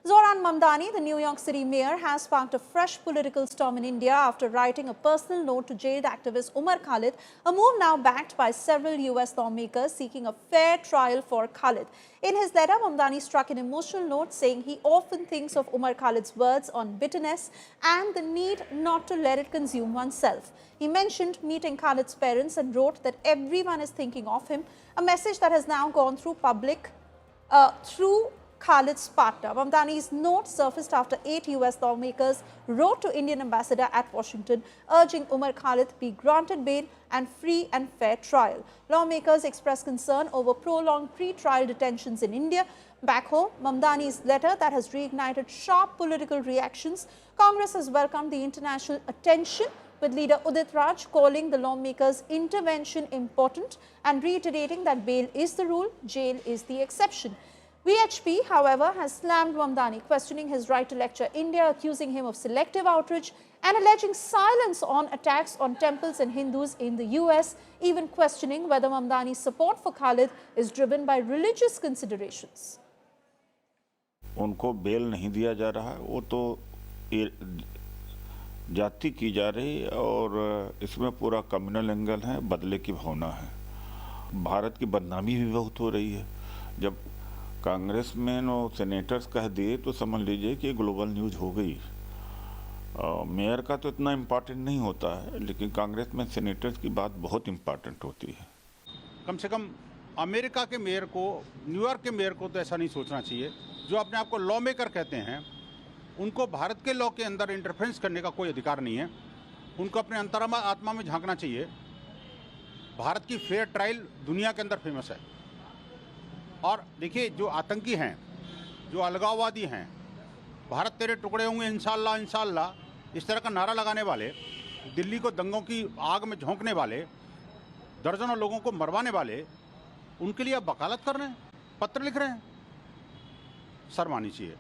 Zoran Mamdani, the New York City mayor, has sparked a fresh political storm in India after writing a personal note to jailed activist Umar Khalid, a move now backed by several US lawmakers seeking a fair trial for Khalid. In his letter, Mamdani struck an emotional note saying he often thinks of Umar Khalid's words on bitterness and the need not to let it consume oneself. He mentioned meeting Khalid's parents and wrote that everyone is thinking of him, a message that has now gone through through Khalid's partner. Mamdani's note surfaced after 8 US lawmakers wrote to Indian ambassador at Washington urging Umar Khalid be granted bail and free and fair trial. Lawmakers expressed concern over prolonged pre-trial detentions in India. Back home, Mamdani's letter that has reignited sharp political reactions. Congress has welcomed the international attention, with leader Udit Raj calling the lawmakers' intervention important and reiterating that bail is the rule, jail is the exception. VHP, however, has slammed Mamdani, questioning his right to lecture India, accusing him of selective outrage and alleging silence on attacks on temples and Hindus in the US, even questioning whether Mamdani's support for Khalid is driven by religious considerations. उनको bell नहीं दिया जा रहा, वो तो जाति की जा रही और इसमें पूरा कम्युनल एंगल है, बदले की भावना है। भारत की बदनामी भी बहुत हो रही है। जब कांग्रेसमैन और सेनेटर्स कह दिए तो समझ लीजिए कि ग्लोबल न्यूज़ हो गई। मेयर का तो इतना इम्पोर्टेंट नहीं होता है, लेकिन कांग्रेस में सेनेटर्स की बात बहुत इम्पोर्टेंट होती है। कम से कम अमेरिका के मेयर को, न्यूयॉर्क के मेयर को तो ऐसा नहीं सोचना चाहिए। जो अपने आप को लॉ मेकर कहते हैं, उनको भारत के लॉ के अंदर इंटरफेरेंस करने का कोई अधिकार नहीं है। उनको अपने अंतरात्मा आत्मा में झांकना चाहिए। भारत की फेयर ट्रायल दुनिया के अंदर फेमस है। और देखिए, जो आतंकी हैं, जो अलगाववादी हैं, भारत तेरे टुकड़े होंगे इंशाल्लाह इंशाल्लाह, इस तरह का नारा लगाने वाले, दिल्ली को दंगों की आग में झोंकने वाले, दर्जनों लोगों को मरवाने वाले, उनके लिए आप वकालत कर रहे हैं, पत्र लिख रहे हैं। शर्म आनी चाहिए।